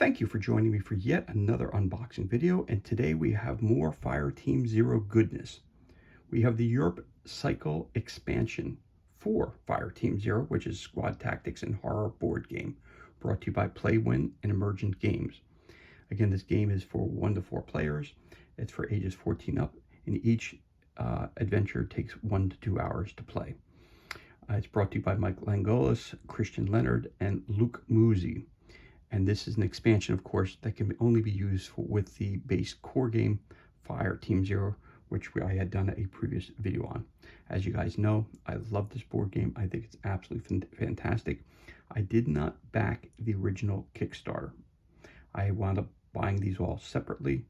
Thank you for joining me for yet another unboxing video, and today we have more Fireteam Zero goodness. We have the Europe Cycle expansion for Fireteam Zero, which is Squad Tactics and Horror board game, brought to you by PlayWin and Emergent Games. Again, this game is for 1 to 4 players. It's for ages 14 up, and each adventure takes 1 to 2 hours to play. It's brought to you by Mike Langolis, Christian Leonard, and Luke Muzi. And this is an expansion, of course, that can only be used with the base core game, Fireteam Zero, which I had done a previous video on. As you guys know, I love this board game. I think it's absolutely fantastic. I did not back the original Kickstarter. I wound up buying these all separately.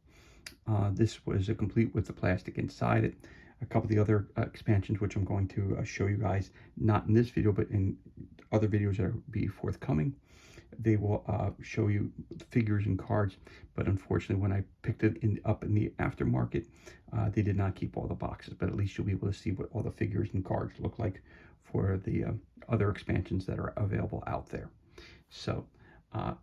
This was a complete with the plastic inside it. A couple of the other expansions, which I'm going to show you guys, not in this video, but in other videos that will be forthcoming. They will show you figures and cards, but unfortunately when I picked it up in the aftermarket, they did not keep all the boxes, but at least you'll be able to see what all the figures and cards look like for the other expansions that are available out there. So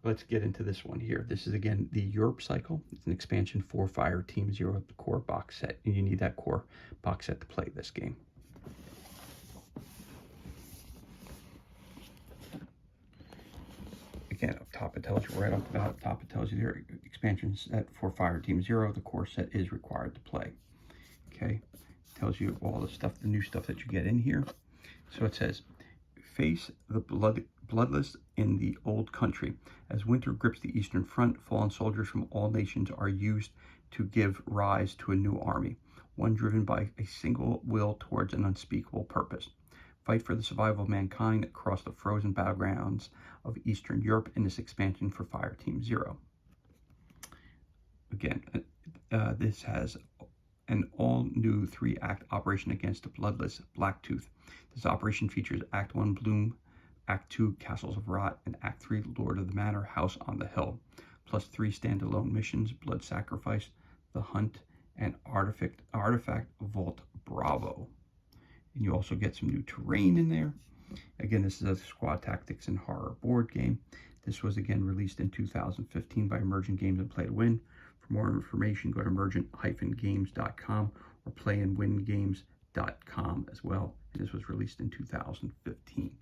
let's get into this one here. This is again the Europe Cycle. It's an expansion for Fireteam Zero, the core box set, and you need that core box set to play this game. Again, up top it tells you right off the top, it tells you the expansion set for Fireteam Zero. The core set is required to play. Okay, it tells you all the stuff, the new stuff that you get in here. So it says, face the bloodless in the old country. As winter grips the Eastern Front, fallen soldiers from all nations are used to give rise to a new army, one driven by a single will towards an unspeakable purpose. Fight for the survival of mankind across the frozen battlegrounds of Eastern Europe in this expansion for Fireteam Zero. Again, this has an all-new 3-act operation against the bloodless Blacktooth. This operation features Act 1 Bloom, Act 2 Castles of Rot, and Act 3 Lord of the Manor, House on the Hill, plus 3 standalone missions, Blood Sacrifice, The Hunt, and Artifact Vault Bravo. And you also get some new terrain in there. Again, this is a Squad Tactics and Horror board game. This was again released in 2015 by Emergent Games and Play to Win. For more information, go to emergent-games.com or playandwingames.com as well. And this was released in 2015.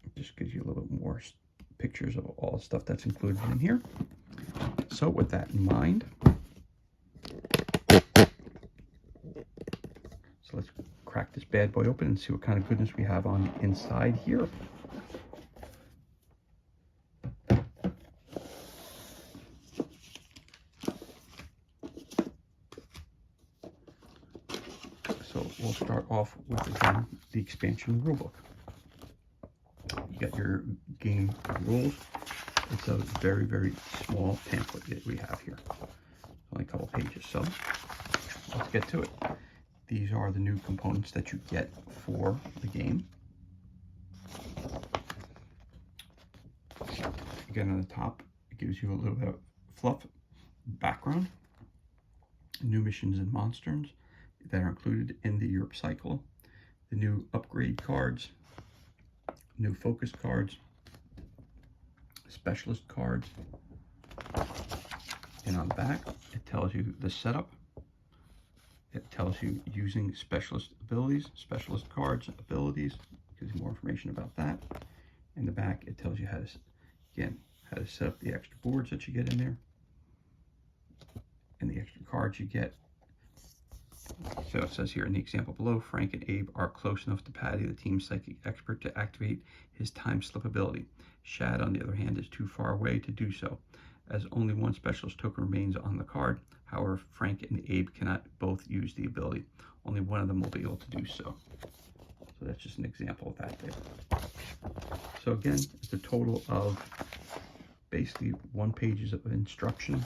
It just gives you a little bit more pictures of all the stuff that's included in here. So with that in mind, so let's crack this bad boy open and see what kind of goodness we have on the inside here. So we'll start off with, again, the expansion rulebook. You got your game rules. It's a very, very small pamphlet that we have here. Only a couple pages, so let's get to it. These are the new components that you get for the game. Again, on the top, it gives you a little bit of fluff background, new missions and monsters that are included in the Europe Cycle, the new upgrade cards, new focus cards, specialist cards, and on the back, it tells you the setup. It tells you using specialist abilities, specialist cards, abilities. Gives you more information about that. In the back, it tells you how to, again, how to set up the extra boards that you get in there, and the extra cards you get. So it says here in the example below, Frank and Abe are close enough to Patty, the team's psychic expert, to activate his time slip ability. Shad, on the other hand, is too far away to do so, as only one specialist token remains on the card. However, Frank and Abe cannot both use the ability. Only one of them will be able to do so. So that's just an example of that there. So again, it's a total of basically 1 page of instruction.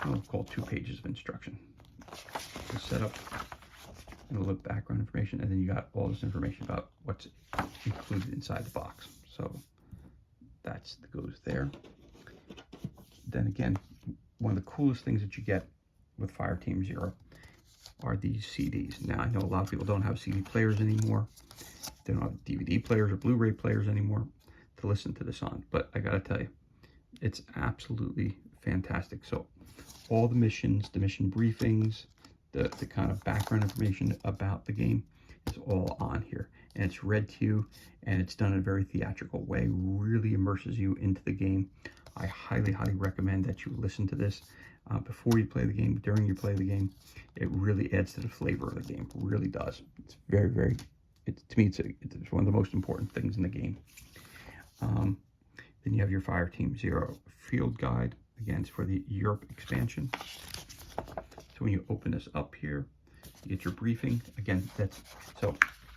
I'll call 2 pages of instruction. The setup and a little background information, and then you got all this information about what's included inside the box. So that goes there. Then again, one of the coolest things that you get with Fireteam Zero are these CDs. Now, I know a lot of people don't have CD players anymore. They don't have DVD players or Blu-ray players anymore. to listen to this on, but I gotta tell you, it's absolutely fantastic. So all the missions, the mission briefings, the kind of background information about the game is all on here, and it's read to you, and it's done in a very theatrical way, really immerses you into the game. I highly recommend that you listen to this before you play the game, during you play the game. It really adds to the flavor of the game, it really does. It's very, to me, it's one of the most important things in the game. Then you have your Fireteam Zero field guide. Again, it's for the Europe expansion. So when you open this up here, you get your briefing. Again,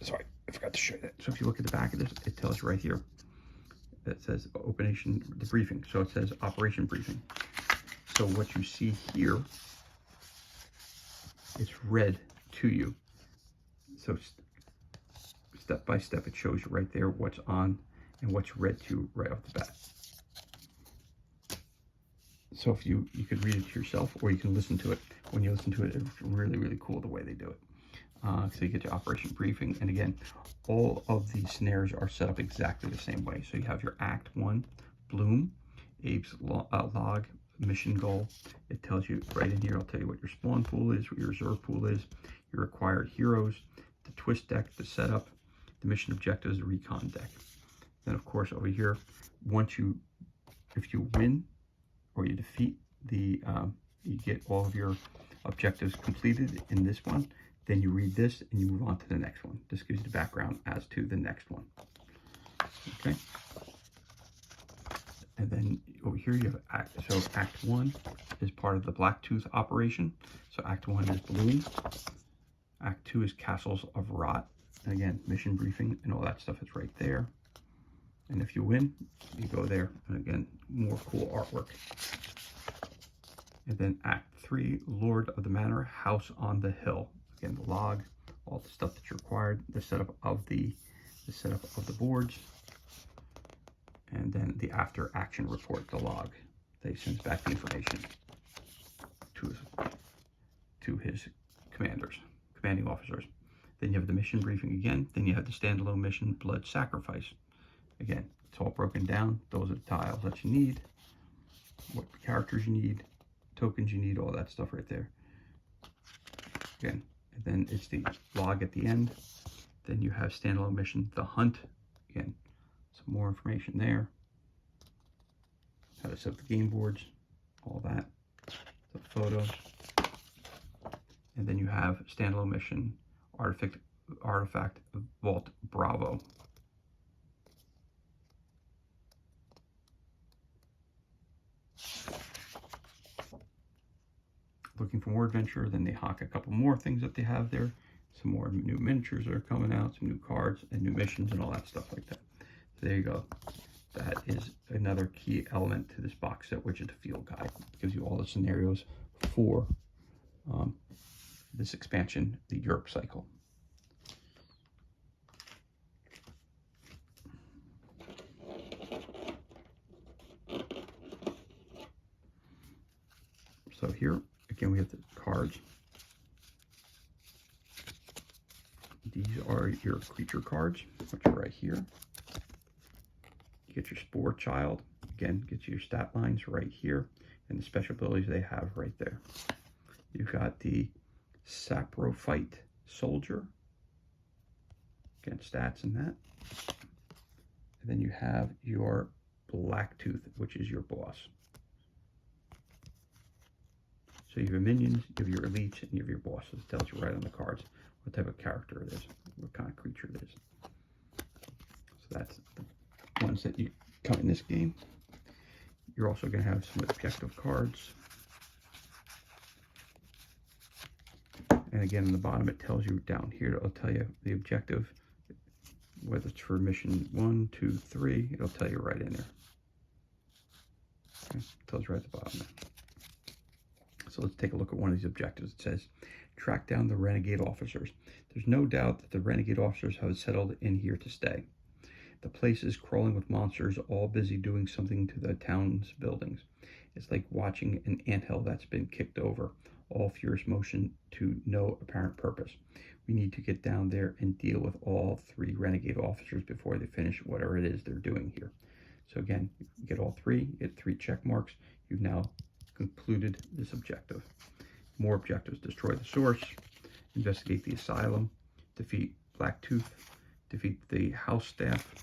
sorry, I forgot to show you that. So if you look at the back of this, it tells you right here, it says operation, the briefing. So it says operation briefing. So what you see here, it's read to you. So step by step, it shows you right there what's on and what's read to you right off the bat. So if you could read it to yourself, or you can listen to it. When you listen to it, it's really cool the way they do it. So you get your operation briefing, and again, all of these scenarios are set up exactly the same way. So you have your Act 1, Bloom, Abe's log, mission goal. It tells you right in here, I'll tell you what your spawn pool is, what your reserve pool is, your required heroes, the twist deck, the setup, the mission objectives, the recon deck. Then of course over here, if you win or you defeat you get all of your objectives completed in this one, then you read this and you move on to the next one. This gives you the background as to the next one. Okay. And then over here you have Act 1 is part of the Blacktooth operation. So Act 1 is Bloom. Act 2 is Castles of Rot. And again, mission briefing and all that stuff is right there. And if you win, you go there. And again, more cool artwork. And then Act 3, Lord of the Manor, House on the Hill. Again, the log, all the stuff that's required, the setup of the boards, and then the after action report, the log. They send back the information to his commanding officers. Then you have the mission briefing again. Then you have the standalone mission, Blood Sacrifice. Again, it's all broken down. Those are the tiles that you need, what characters you need, tokens you need, all that stuff right there. Again, and then it's the log at the end. Then you have standalone mission, The Hunt. Again, some more information there. How to set up the game boards, all that, the photos. And then you have standalone mission, Artifact Vault Bravo. Looking for more adventure, then they hawk a couple more things that they have there. Some more new miniatures that are coming out, some new cards and new missions and all that stuff like that. So there you go. That is another key element to this box set, which is the field guide. It gives you all the scenarios for this expansion, the Europe cycle. So here, again, we have the cards. These are your creature cards, which are right here. You get your Spore Child. Again, gets you your stat lines right here, and the special abilities they have right there. You've got the Saprophyte Soldier. Again, stats in that. And then you have your Blacktooth, which is your boss. So you have your minions, you have your elites, and you have your bosses. It tells you right on the cards what type of character it is, what kind of creature it is. So that's the ones that you come in this game. You're also going to have some objective cards. And again, on the bottom, it tells you down here, it'll tell you the objective, whether it's for mission 1, 2, 3, it'll tell you right in there. Okay, it tells you right at the bottom there. So let's take a look at one of these objectives. It says, track down the renegade officers. There's no doubt that the renegade officers have settled in here to stay. The place is crawling with monsters, all busy doing something to the town's buildings. It's like watching an anthill that's been kicked over, all furious motion to no apparent purpose. We need to get down there and deal with all 3 renegade officers before they finish whatever it is they're doing here. So again, you get all three, you get 3 check marks. You've now concluded this objective. More objectives: destroy the source, investigate the asylum, defeat Blacktooth, defeat the house staff,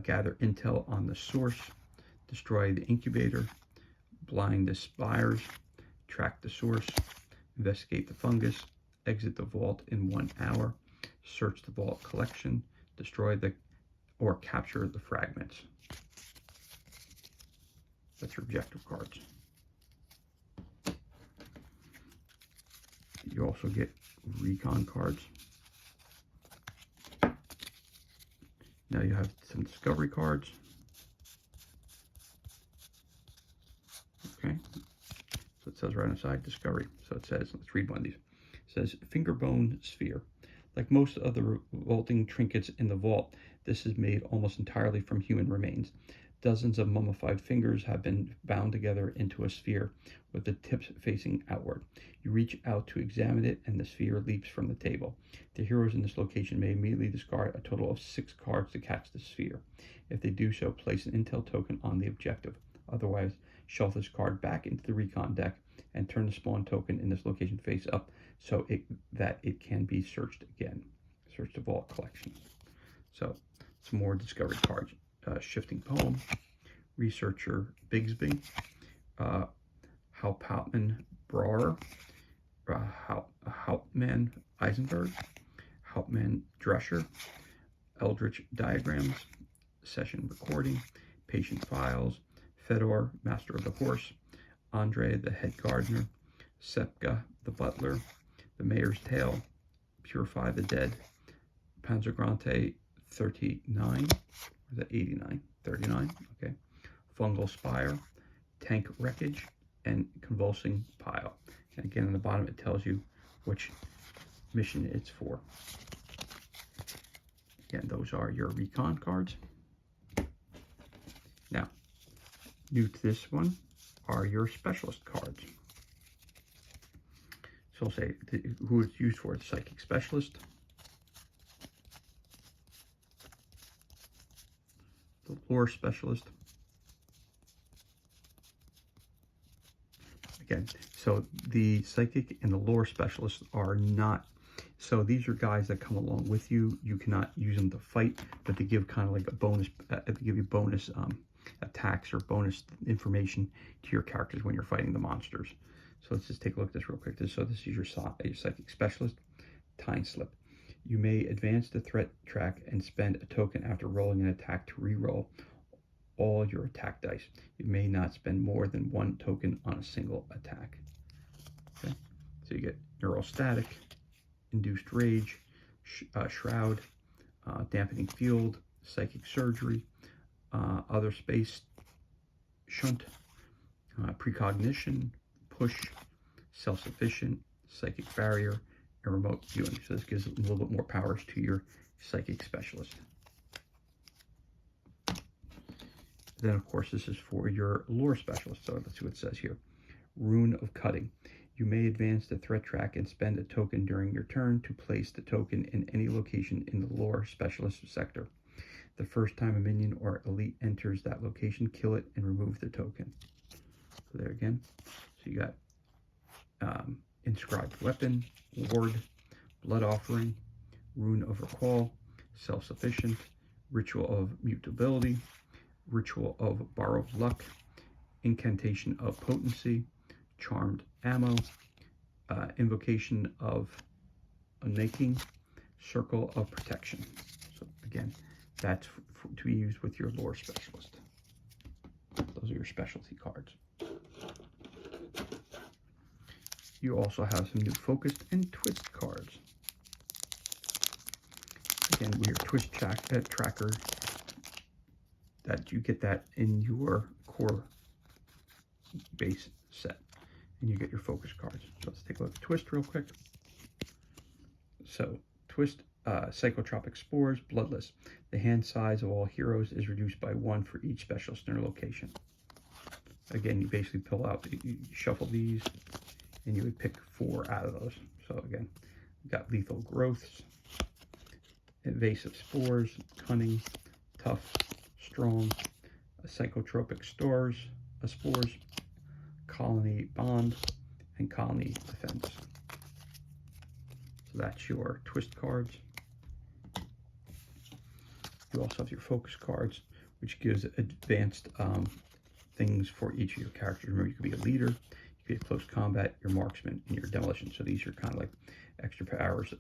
gather intel on the source, destroy the incubator, blind the spires, track the source, investigate the fungus, exit the vault in 1 hour, search the vault collection, destroy the or capture the fragments. That's your objective cards. You also get recon cards. Now you have some discovery cards. Okay, so it says right on the side, discovery. So it says, let's read one of these. It says, fingerbone sphere. Like most of the vaulting trinkets in the vault, this is made almost entirely from human remains. Dozens of mummified fingers have been bound together into a sphere with the tips facing outward. You reach out to examine it and the sphere leaps from the table. The heroes in this location may immediately discard a total of 6 cards to catch the sphere. If they do so, place an intel token on the objective. Otherwise, shuffle this card back into the recon deck and turn the spawn token in this location face up so that it can be searched again. Search the vault collection. So, some more discovery cards. Shifting Poem, Researcher Bigsby, Hauptmann Brauer, Hauptmann Eisenberg, Hauptmann Drescher, Eldritch Diagrams, Session Recording, Patient Files, Fedor, Master of the Horse, Andre, the Head Gardener, Sepka, the Butler, The Mayor's Tale, Purify the Dead, Panzergrante 39, or is that 89? 39, okay. Fungal Spire, Tank Wreckage, and Convulsing Pile. And again, on the bottom it tells you which mission it's for. Again, those are your recon cards. Now, new to this one are your specialist cards. So I'll say who it's used for: the Psychic Specialist, the Lore Specialist. Again, so the Psychic and the Lore Specialist are not, so these are guys that come along with you. You cannot use them to fight, but they give kind of like a bonus, they give you bonus attacks or bonus information to your characters when you're fighting the monsters. So let's just take a look at this real quick. So this is your Psychic Specialist. Time Slip. You may advance the threat track and spend a token after rolling an attack to re-roll all your attack dice. You may not spend more than 1 token on a single attack. Okay, so you get Neural Static, Induced Rage, Shroud, Dampening Field, Psychic Surgery, Other Space, Shunt, Precognition, Push, Self-Sufficient, Psychic Barrier, and Remote Viewing. So this gives a little bit more powers to your Psychic Specialist. Then, of course, this is for your Lore Specialist. So let's see what it says here. Rune of Cutting. You may advance the threat track and spend a token during your turn to place the token in any location in the Lore Specialist sector. The first time a minion or elite enters that location, kill it and remove the token. So there again. So you got Inscribed Weapon, Ward, Blood Offering, Rune of Recall, Self-Sufficient, Ritual of Mutability, Ritual of Borrowed Luck, Incantation of Potency, Charmed Ammo, Invocation of Unmaking, Circle of Protection. So again, that's to be used with your Lore Specialist. Those are your specialty cards. You also have some new Focused and Twist cards. Again, we are Twist Tracker, that you get that in your core base set. And you get your focus cards. So let's take a look at Twist real quick. So Twist, Psychotropic Spores, Bloodless. The hand size of all heroes is reduced by 1 for each specialist in their location. Again, you basically pull out, you shuffle these, and you would pick 4 out of those. So again, we've got Lethal Growths, Invasive Spores, Cunning, Tough, Strong, psychotropic spores, colony bond, and colony defense. So that's your twist cards. You also have your focus cards, which gives advanced things for each of your characters. Remember, you could be a leader, you could be a close combat, your marksman, and your demolition. So these are kind of like extra powers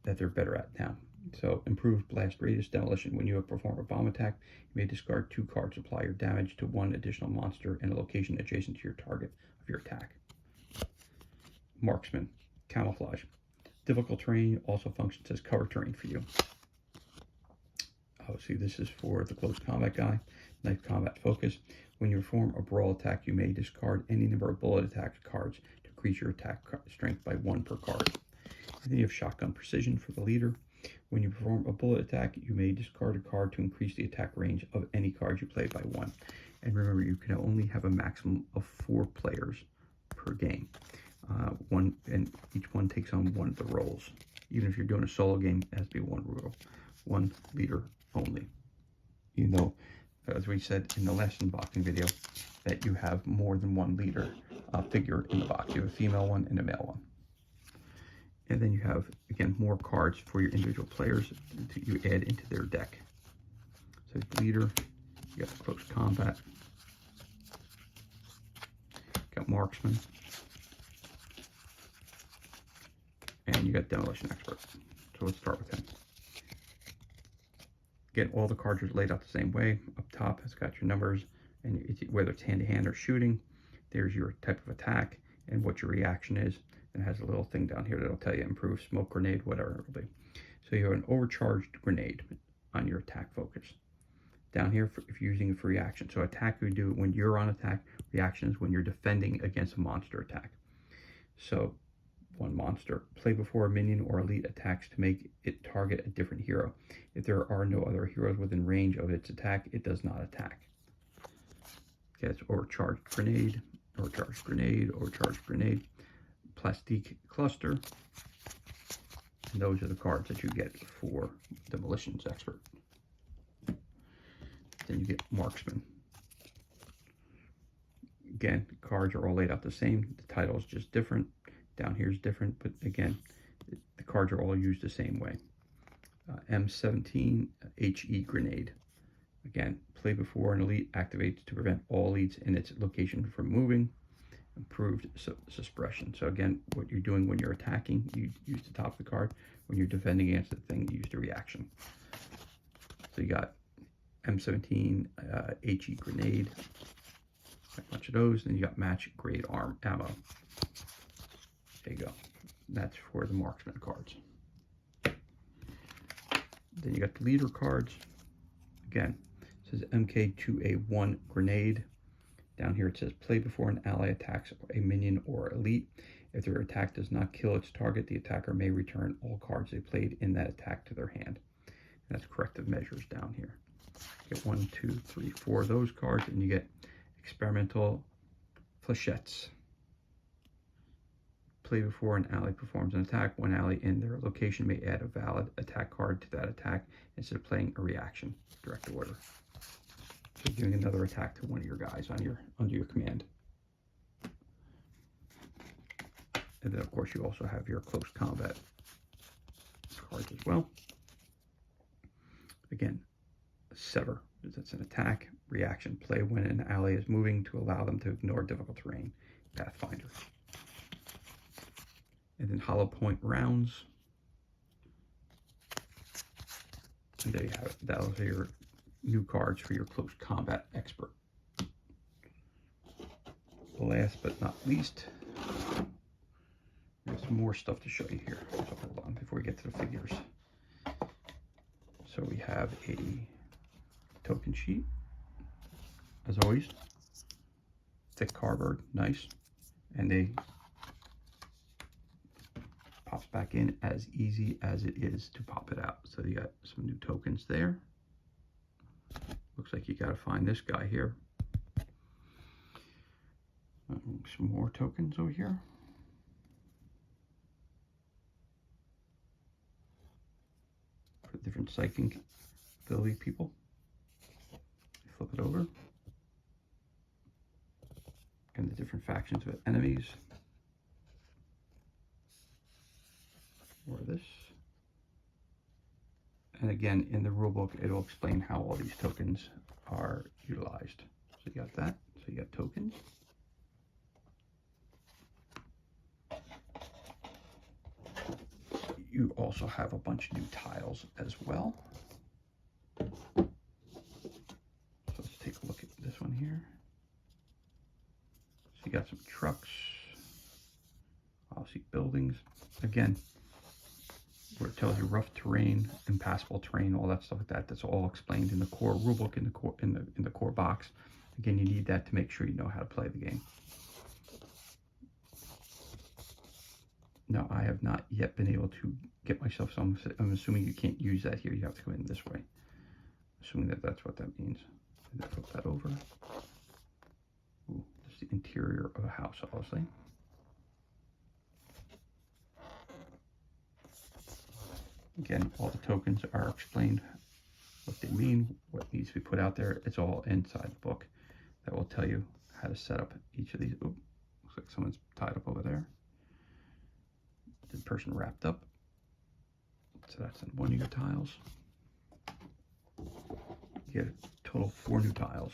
that they're better at now. So improved blast radius demolition. When you perform a bomb attack, you may discard 2 cards. Apply your damage to 1 additional monster in a location adjacent to your target of your attack. Marksman, camouflage. Difficult terrain also functions as cover terrain for you. Obviously, this is for the close combat guy. Knife combat focus. When you perform a brawl attack, you may discard any number of bullet attack cards to increase your attack strength by 1 per card. And then you have shotgun precision for the leader. When you perform a bullet attack, you may discard a card to increase the attack range of any card you play by 1. And remember, you can only have a maximum of 4 players per game. And each one takes on 1 of the roles. Even if you're doing a solo game, it has to be 1 rule, 1 leader only. Even though, as we said in the last unboxing video, that you have more than 1 leader figure in the box. You have a female one and a male one. And then you have, again, more cards for your individual players that you add into their deck. So leader, you got close combat, got marksman, and you got demolition expert. So let's start with him. Again, all the cards are laid out the same way. Up top, it's got your numbers, and whether it's hand-to-hand or shooting. There's your type of attack and what your reaction is. And it has a little thing down here that'll tell you improve smoke grenade, whatever it will be. So you have an overcharged grenade on your attack focus. Down here, if you're using it for reaction. So attack you do when you're on attack. Reaction is when you're defending against a monster attack. So 1 monster. Play before a minion or elite attacks to make it target a different hero. If there are no other heroes within range of its attack, it does not attack. Okay, it's overcharged grenade, overcharged grenade, overcharged grenade. Plastique cluster, and those are the cards that you get for demolitions expert. Then you get marksman. Again, cards are all laid out the same. The title is just different. Down here is different, but again, the cards are all used the same way. M17 HE grenade. Again, play before an elite activates to prevent all elites in its location from moving. Improved suppression. So again, what you're doing when you're attacking, you use the top of the card. When you're defending against the thing, you use the reaction. So you got M17 HE grenade, a bunch of those. Then you got match grade ammo. There you go. That's for the marksman cards. Then you got the leader cards. Again, it says MK2A1 grenade. Down here it says play before an ally attacks a minion or elite. If their attack does not kill its target, the attacker may return all cards they played in that attack to their hand. And that's corrective measures down here. You get 1, 2, 3, 4 of those cards, and you get experimental flechettes. Play before an ally performs an attack. One ally in their location may add a valid attack card to that attack instead of playing a reaction. Direct order. So giving another attack to one of your guys under your command. And then of course you also have your close combat cards as well. Again, sever. That's an attack, reaction, play when an ally is moving to allow them to ignore difficult terrain. Pathfinder. And then hollow point rounds. And there you have it. Those are your new cards for your close combat expert. Last but not least, there's more stuff to show you here. So hold on before we get to the figures. So we have a token sheet, as always. Thick cardboard, nice. And they pops back in as easy as it is to pop it out. So you got some new tokens there. Looks like you got to find this guy here. Some more tokens over here. For different psychic ability people. Flip it over. different factions of enemies. Or this. And again, in the rulebook, it'll explain how all these tokens are utilized. So you got that. So you got tokens. You also have a bunch of new tiles as well. So let's take a look at this one here. So you got some trucks, obviously buildings. Again, where it tells you rough terrain, impassable terrain, all that stuff like that. That's all explained in the core rulebook in the core box. Again, you need that to make sure you know how to play the game. Now, I have not yet been able to get myself, so I'm assuming you can't use that here. You have to go in this way. Assuming that that's what that means. And then flip that over. Ooh, that's the interior of a house, obviously. Again, all the tokens are explained, what they mean, what needs to be put out there. It's all inside the book that will tell you how to set up each of these. Ooh, looks like someone's tied up over there. The person wrapped up. So that's in one of your tiles. You get a total of 4 new tiles.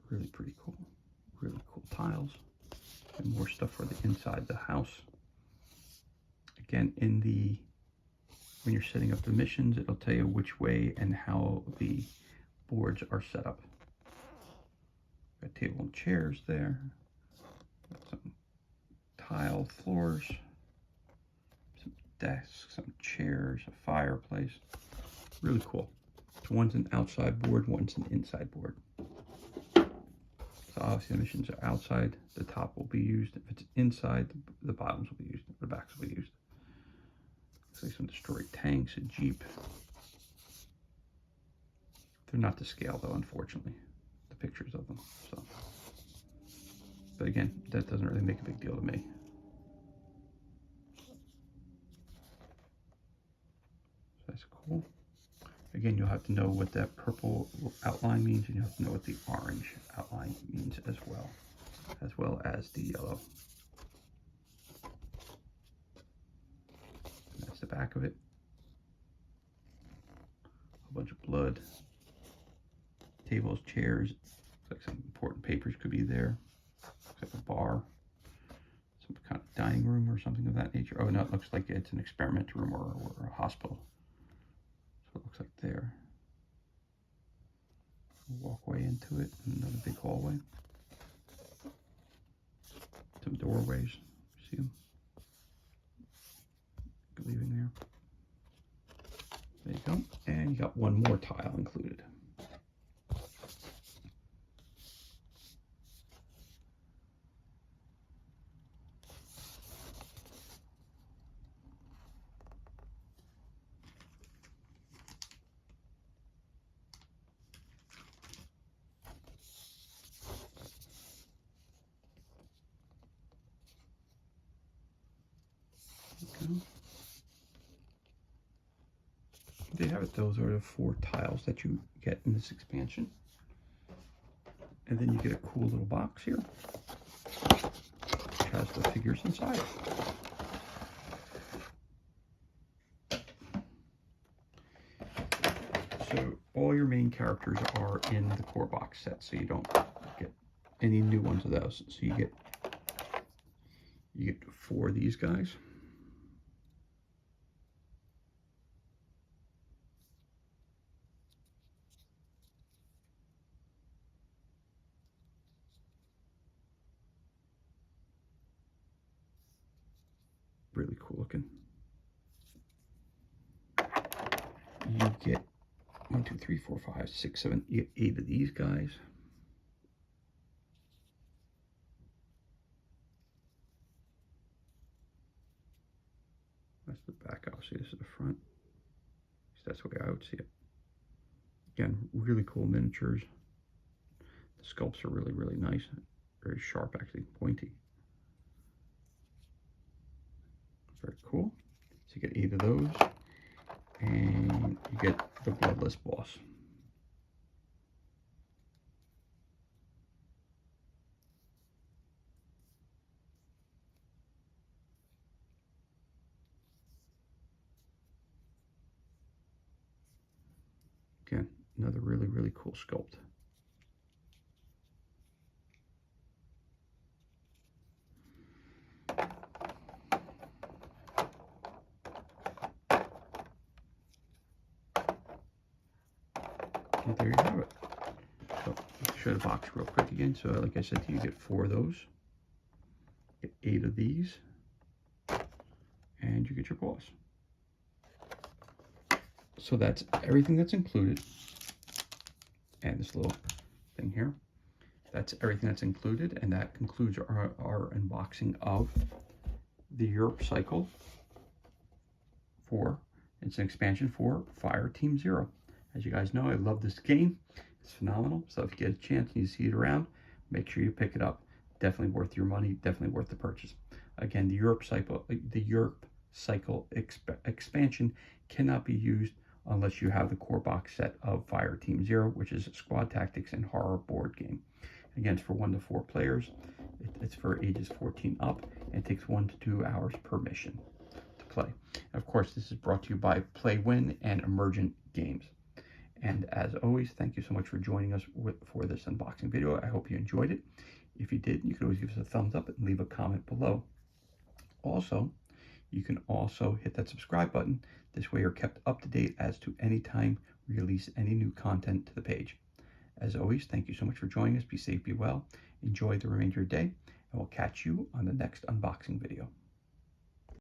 Really pretty cool. Really cool tiles. And more stuff for the inside the house. Again, when you're setting up the missions, it'll tell you which way and how the boards are set up. Got table and chairs there. Got some tile floors, some desks, some chairs, a fireplace. Really cool. So one's an outside board, one's an inside board. So obviously the missions are outside, the top will be used. If it's inside, the bottoms will be used, the backs will be used. Looks like some destroyed tanks, a Jeep. They're not to scale though, unfortunately, the pictures of them. So, but again, that doesn't really make a big deal to me. So that's cool. Again, you'll have to know what that purple outline means, and you'll have to know what the orange outline means as well as the yellow. And that's the back of it. A bunch of blood. Tables, chairs. Looks like some important papers could be there. Looks like a bar. Some kind of dining room or something of that nature. Oh, no, it looks like it's an experiment room or a hospital. So it looks like there. Walkway into it, another big hallway. Some doorways, see them? Leaving there. There you go. And you got one more tile included. There you have it. Those are the 4 tiles that you get in this expansion. And then you get a cool little box here, which has the figures inside. So all your main characters are in the core box set, so you don't get any new ones of those. So you get 4 of these guys. Really cool looking. You get 1, 2, 3, 4, 5, 6, 7, you get 8 of these guys. That's the back, obviously this is the front. So that's the way I would see it. Again, really cool miniatures. The sculpts are really, really nice. Very sharp, actually, pointy. Very cool. So you get 8 of those, and you get the bloodless boss. Again, another really, really cool sculpt. And there you have it. So let's show the box real quick again. So like I said to you, you get 4 of those, get 8 of these, and you get your boss. So that's everything that's included. And this little thing here, that's everything that's included, and that concludes our unboxing of the Europe Cycle 4. It's an expansion for Fireteam Zero. As you guys know, I love this game. It's phenomenal. So if you get a chance and you see it around, make sure you pick it up. Definitely worth your money. Definitely worth the purchase. Again, the Europe Cycle expansion cannot be used unless you have the core box set of Fireteam Zero, which is a squad tactics and horror board game. Again, it's for 1 to 4 players. It's for ages 14 up, and it takes 1 to 2 hours per mission to play. And of course, this is brought to you by Play Win and Emergent Games. And as always, thank you so much for joining us for this unboxing video. I hope you enjoyed it. If you did, you can always give us a thumbs up and leave a comment below. Also, you can also hit that subscribe button. This way you're kept up to date as to any time we release any new content to the page. As always, thank you so much for joining us. Be safe, be well. Enjoy the remainder of your day, and we'll catch you on the next unboxing video.